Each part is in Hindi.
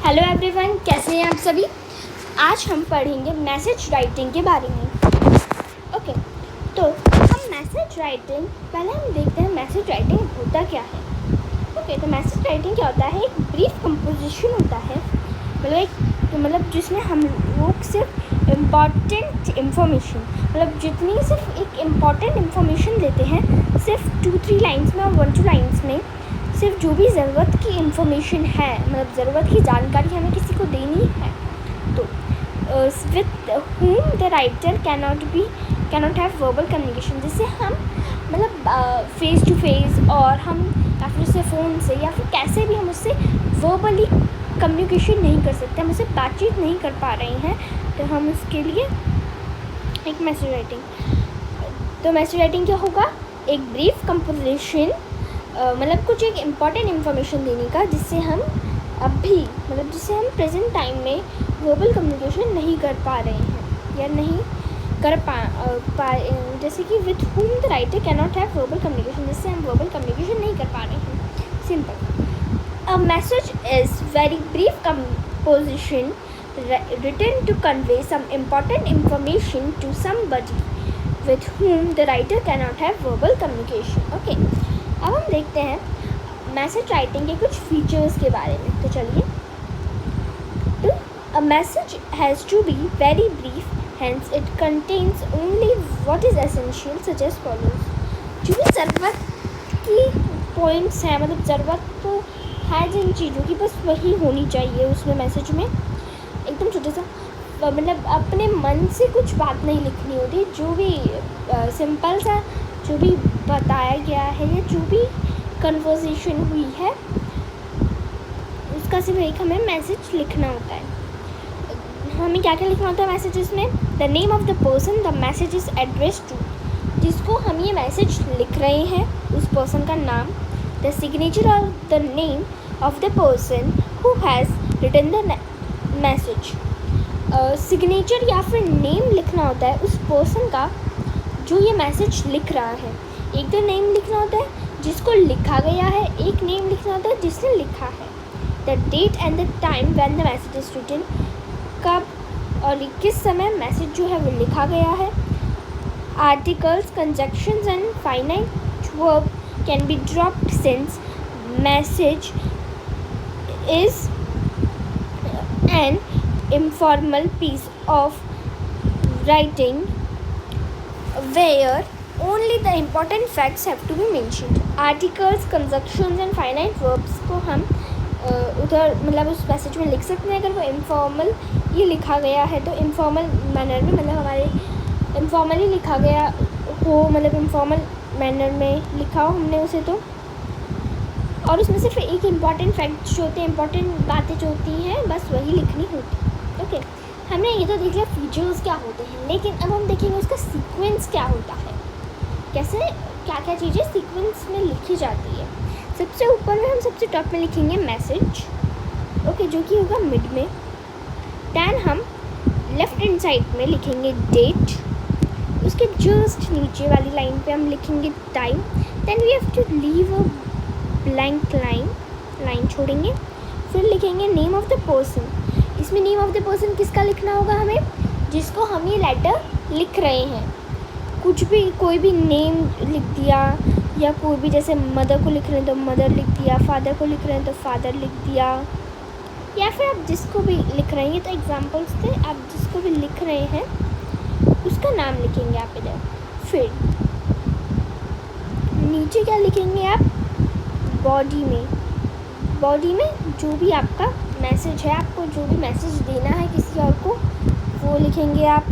हेलो एवरीवन, कैसे हैं आप सभी। आज हम पढ़ेंगे मैसेज राइटिंग के बारे में। ओके, तो हम मैसेज राइटिंग पहले हम देखते हैं मैसेज राइटिंग होता क्या है। ओके, तो मैसेज राइटिंग क्या होता है, एक ब्रीफ कंपोजिशन होता है, मतलब जिसमें हम लोग सिर्फ इम्पॉर्टेंट इन्फॉर्मेशन, मतलब जितनी सिर्फ एक इम्पॉर्टेंट इन्फॉर्मेशन देते हैं, सिर्फ 2-3 लाइन्स में और 1-2 लाइन्स में सिर्फ जो भी ज़रूरत की इन्फॉर्मेशन है, मतलब ज़रूरत की जानकारी हमें किसी को देनी है, तो with whom the writer cannot have verbal communication, जिससे हम मतलब फेस टू फेस और हम या फिर उससे फ़ोन से या फिर कैसे भी हम उससे वर्बली कम्युनिकेशन नहीं कर सकते, हम उससे बातचीत नहीं कर पा रहे हैं, तो हम उसके लिए एक मैसेज राइटिंग। तो मैसेज राइटिंग क्या होगा, एक ब्रीफ कंपोजिशन, मतलब कुछ एक इम्पॉर्टेंट इन्फॉर्मेशन देने का, जिससे हम जिससे हम प्रेजेंट टाइम में वर्बल कम्युनिकेशन नहीं कर पा रहे हैं या नहीं कर पा जैसे कि with whom the writer cannot have verbal communication, जिससे हम वर्बल कम्युनिकेशन नहीं कर पा रहे हैं। Simple, a message is very brief composition written to convey some important information to somebody with whom the writer cannot have verbal communication. Okay, अब हम देखते हैं मैसेज राइटिंग के कुछ फीचर्स के बारे में। तो चलिए, तो a message has to be very brief, hence it contains only what is essential, such as follows। जो भी ज़रूरत की पॉइंट्स हैं, मतलब ज़रूरत तो है जिन चीज़ों की, बस वही होनी चाहिए उसमें मैसेज में, एकदम छोटा सा, मतलब अपने मन से कुछ बात नहीं लिखनी होती, जो भी सिंपल सा जो भी बताया गया है या जो भी कन्वर्सेशन हुई है उसका सिर्फ एक हमें मैसेज लिखना होता है। हमें क्या क्या लिखना होता है मैसेजेस में, the name of the person the message is address to, जिसको हम ये मैसेज लिख रहे हैं उस पर्सन का नाम, द सिग्नेचर और the name of the person who has written the message. Signature या फिर नेम लिखना होता है उस पर्सन का जो ये मैसेज लिख रहा है। एक तो नेम लिखना होता है जिसको लिखा गया है, एक नेम लिखना होता है जिसने लिखा है, the date and the time when the message is written, कब और किस समय मैसेज जो है वो लिखा गया है। Articles, conjunctions and finite verb can be dropped since message is an informal piece of writing where only the important facts have to be mentioned. Articles, conjunctions and finite verbs को हम उधर मतलब उस मैसेज में लिख सकते हैं। अगर वो इनफॉर्मल ये लिखा गया है तो इनफॉर्मल मैनर में, मतलब हमारे इनफॉर्मली लिखा गया हो, मतलब इनफॉर्मल मैनर में लिखा हो हमने उसे, तो और उसमें सिर्फ एक इम्पॉर्टेंट फैक्ट जो होते हैं, इम्पॉर्टेंट बातें जो होती हैं, बस वही लिखनी होती है। ओके, हमने ये तो देख लिया फीचर्स क्या होते हैं, लेकिन अब हम देखेंगे उसका सीक्वेंस क्या होता है, कैसे क्या क्या चीज़ें सीक्वेंस में लिखी जाती है। सबसे ऊपर में हम सबसे टॉप में लिखेंगे मैसेज, ओके, जो कि होगा मिड में। दैन हम लेफ्ट हैंड साइड में लिखेंगे डेट, उसके जस्ट नीचे वाली लाइन पे हम लिखेंगे time. Then we have to leave a blank line छोड़ेंगे, फिर लिखेंगे नेम ऑफ द पर्सन। इसमें नेम ऑफ द पर्सन किसका लिखना होगा हमें, जिसको हम ये लेटर लिख रहे हैं। कुछ भी कोई भी नेम लिख दिया, या कोई भी जैसे मदर को लिख रहे हैं तो मदर लिख दिया, फादर को लिख रहे हैं तो फादर लिख दिया, या फिर आप जिसको भी लिख रहे हैं, ये तो एग्जाम्पल्स थे, आप जिसको भी लिख रहे हैं उसका नाम लिखेंगे आप इधर। फिर नीचे क्या लिखेंगे आप, बॉडी में जो भी आपका मैसेज है, आपको जो भी मैसेज देना है किसी और को, वो लिखेंगे आप।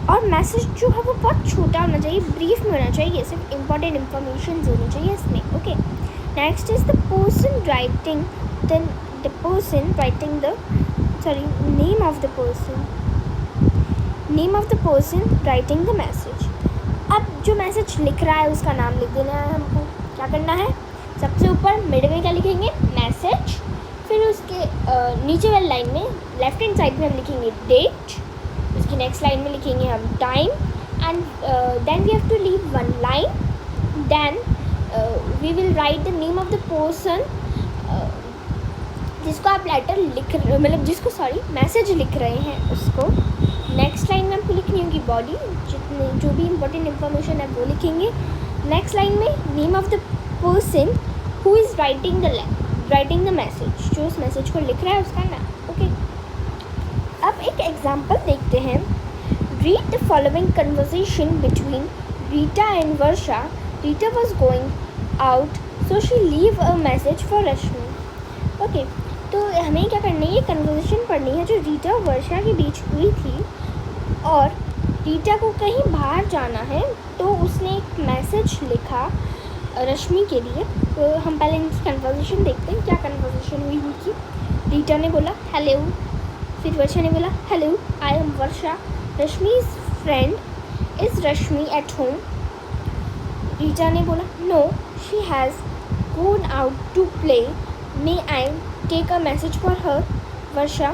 और मैसेज जो है वो बहुत छोटा होना चाहिए, ब्रीफ में होना चाहिए, सिर्फ इम्पॉर्टेंट इन्फॉर्मेशन होनी चाहिए इसमें। Okay, next is the person writing name of the person writing the message. अब जो मैसेज लिख रहा है उसका नाम लिख देना है हमको। क्या करना है, सबसे ऊपर मिड में क्या लिखेंगे, मैसेज, फिर उसके नीचे वाली लाइन में लेफ्ट हैंड साइड में हम लिखेंगे डेट, उसकी नेक्स्ट लाइन में लिखेंगे हम time, and then we have to leave one line, then we will write the name of the person जिसको आप लेटर लिख मतलब जिसको मैसेज लिख रहे हैं उसको। नेक्स्ट लाइन में आपको लिखनी होगी बॉडी, जितने जो भी इंपॉर्टेंट इन्फॉर्मेशन है वो लिखेंगे। नेक्स्ट लाइन में name of the person who is writing the message, जो उस मैसेज को लिख रहा है उसका नाम। ओके, अब एक एग्जाम्पल देखते हैं। Read the following conversation between Rita and Varsha. Rita was going out so she leave a message for Rashmi. Okay, तो हमें क्या करना है, ये कन्वर्सेशन पढ़नी है जो रीटा और वर्षा के बीच हुई थी। और रीटा को कहीं बाहर जाना है तो उसने एक मैसेज लिखा रश्मि के लिए। तो हम पहले इनकी कन्वर्सेशन देखते हैं, क्या कन्वर्सेशन हुई उनकी। रीटा ने बोला हेलो, फिर वर्षा ने बोला hello I am Varsha, Rashmi's friend is Rashmi at home. Rita ने बोला no she has gone out to play, may I take a message for her. Varsha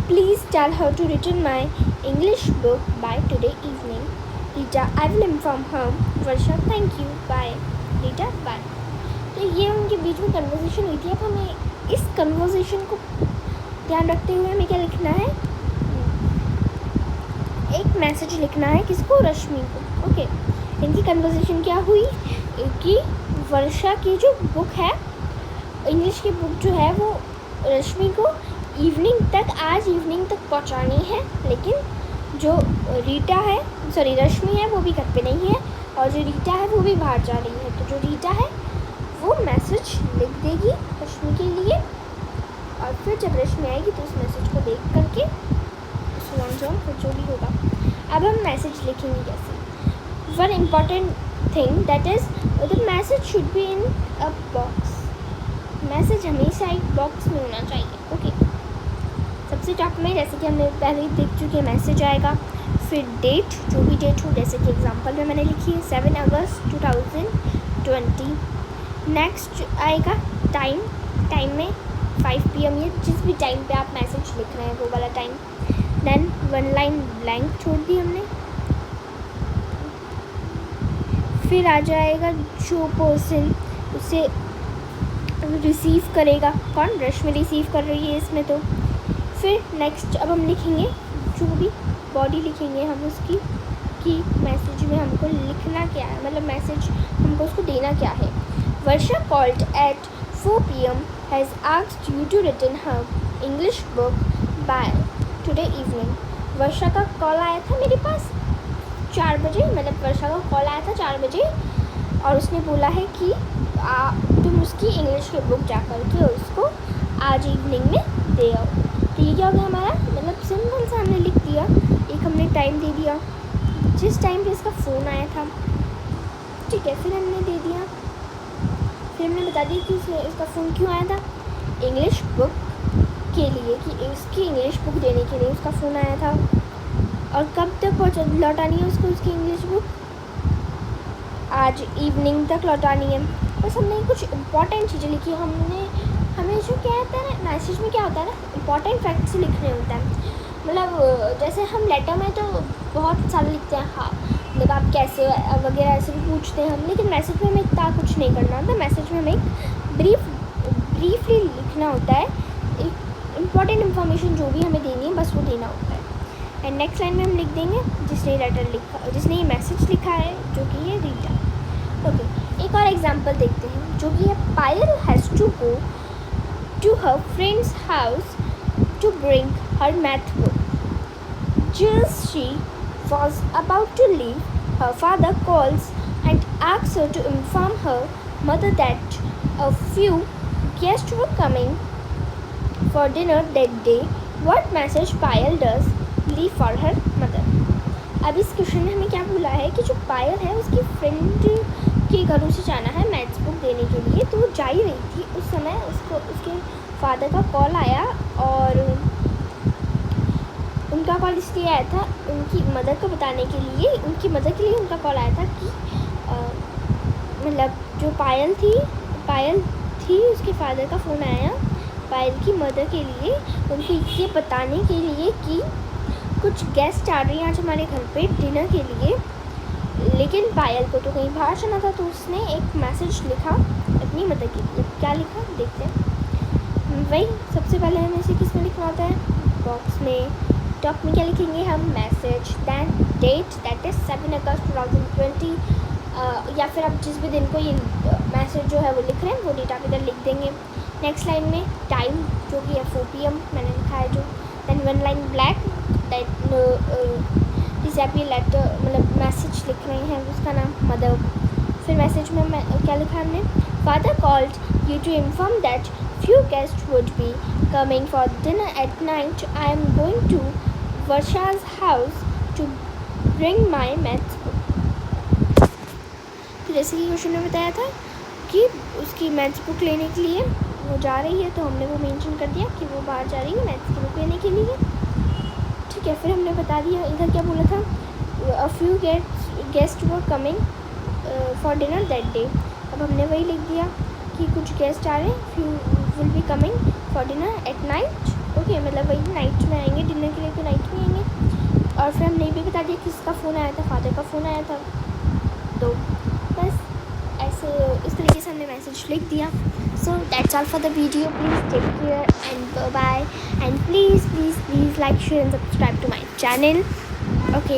please tell her to return my English book by today evening. Rita I will inform her. Varsha thank you bye. Rita bye. तो ये उनके बीच में कन्वर्सेशन हुई थी। अब हमें इस कन्वर्सेशन को ध्यान रखते हुए हमें क्या लिखना है, एक मैसेज लिखना है किसको, रश्मि को। ओके, इनकी कन्वर्सेशन क्या हुई कि वर्षा की जो बुक है, इंग्लिश की बुक जो है वो रश्मि को आज इवनिंग तक पहुंचानी है, लेकिन जो रीटा है रश्मि है वो भी घर पे नहीं है और जो रीटा है वो भी बाहर जा रही है। तो जो रीटा है वो मैसेज लिख देगी रश्मि के लिए और फिर जब रश्मि आएगी तो उस मैसेज को देख करके फिर जो भी होगा। अब हम मैसेज लिखेंगे कैसे। One important thing that is the message should be in a box. Message हमेशा एक बॉक्स में होना चाहिए। ओके, सबसे टॉप में जैसे कि हमने पहले ही देख चुके हैं मैसेज आएगा, फिर डेट, जो भी डेट हो, जैसे कि एग्जांपल में मैंने लिखी है 7 अगस्त 2020। नेक्स्ट आएगा टाइम में 5 PM, ये जिस भी टाइम पे आप मैसेज लिख रहे हैं वो वाला टाइम। देन 1 लाइन ब्लैंक छोड़ दी हमने। फिर आ जाएगा जो पर्सन उसे रिसीव करेगा, कौन, रश्मि रिसीव कर रही है इसमें। तो फिर नेक्स्ट अब हम लिखेंगे जो भी बॉडी लिखेंगे हम उसकी, कि मैसेज में हमको लिखना क्या है, मतलब मैसेज हमको उसको देना क्या है। Varsha called at 4 PM has asked you to return her English book by today evening. Varsha का कॉल आया था मेरे पास 4 बजे, मतलब वर्षा का कॉल आया था 4 बजे और उसने बोला है कि तुम उसकी इंग्लिश की बुक जा कर के उसको आज इवनिंग में दे आओ। तो ये क्या हो गया हमारा, मतलब सिंपल सा हमने लिख दिया, एक हमने टाइम दे दिया जिस टाइम पे इसका फ़ोन आया था, ठीक है, फिर हमने दे दिया, फिर हमने बता दिया कि इसका फ़ोन क्यों आया था, इंग्लिश बुक के लिए, कि उसकी इंग्लिश बुक देने के लिए उसका फ़ोन आया था। और कब तक लौटानी है उसको उसकी इंग्लिश बुक, आज इवनिंग तक लौटानी है। बस हमने कुछ इम्पॉर्टेंट चीज़ें लिखी। हमें जो क्या होता है ना, मैसेज में क्या होता है ना, इम्पॉर्टेंट फैक्ट्स लिखने होता है। मतलब जैसे हम लेटर में तो बहुत सारे लिखते हैं, हाँ मतलब आप कैसे वगैरह ऐसे भी पूछते हैं हम, लेकिन मैसेज में हमें इतना कुछ नहीं करना होता। मैसेज में हमें ब्रीफली लिखना होता है, एक इम्पॉर्टेंट इन्फॉर्मेशन जो भी हमें देनी है बस वो देना होता है। एंड नेक्स्ट लाइन में हम लिख देंगे जिसने ये मैसेज लिखा है, जो कि है रीटा। ओके, एक और एग्जांपल देखते हैं जो कि है Payal has to go to her friends house to bring her math book. Just she was about to leave, her father calls and asks her to inform her mother that a few guests were coming for dinner that day. What message Payal does leave for her mother? अब इस क्वेश्चन में हमें क्या बोला है कि जो पायल है उसकी फ्रेंड के घरों से जाना है मैथ्स बुक देने के लिए, तो वो जा ही रही थी उस समय उसके फादर का कॉल आया, और उनका कॉल इसलिए आया था उनकी मदर को बताने के लिए, उनकी मदर के लिए उनका कॉल आया था कि मतलब जो पायल थी उसके फादर का फ़ोन आया पायल की मदर के लिए, उनको ये बताने के लिए कि कुछ गेस्ट आ रही हैं आज हमारे घर पे डिनर के लिए। लेकिन पायल को तो कहीं बाहर जाना था, तो उसने एक मैसेज लिखा अपनी मदर के लिए। क्या लिखा देखते हैं। वही सबसे पहले हमें इसे किस में लिखना होता है, बॉक्स में। टॉप में क्या लिखेंगे हम, message, then date that is 7 August 2020, या फिर आप जिस भी दिन को ये मैसेज जो है वो लिख रहे हैं वो डेट आप इधर लिख देंगे। नेक्स्ट लाइन में टाइम जो कि है 4 PM मैंने लिखा है जो। दैन 1 लाइन ब्लैक दैट जिसे आप ये लेटर मतलब मैसेज लिख रहे हैं उसका नाम मदर। फिर मैसेज में क्या लिखा हमने, father called you to inform that few guests would be coming for dinner at night. I am going to Varsha's house to bring my maths book. तो जैसे कि क्वेश्चन में बताया था कि उसकी मैथ्स बुक लेने के लिए वो जा रही है, तो हमने वो मेंशन कर दिया कि वो बाहर जा रही है मैथ्स की बुक लेने के लिए। ठीक है, फिर हमने बता दिया इधर क्या बोला था, a few guests were coming for dinner that day। अब हमने वही लिख दिया कि कुछ गेस्ट आ रहे हैं, few will be coming for dinner at night। Okay, मतलब वही नाइट में आएंगे डिनर के लिए, तो नाइट में आएंगे। और फिर हमने ये भी बता दिया किसका फ़ोन आया था, फादर का फ़ोन आया था। तो बस ऐसे इस तरीके से हमने मैसेज लिख दिया। So that's all for the video. Please take care and bye, and please like, share and subscribe to my channel। Okay।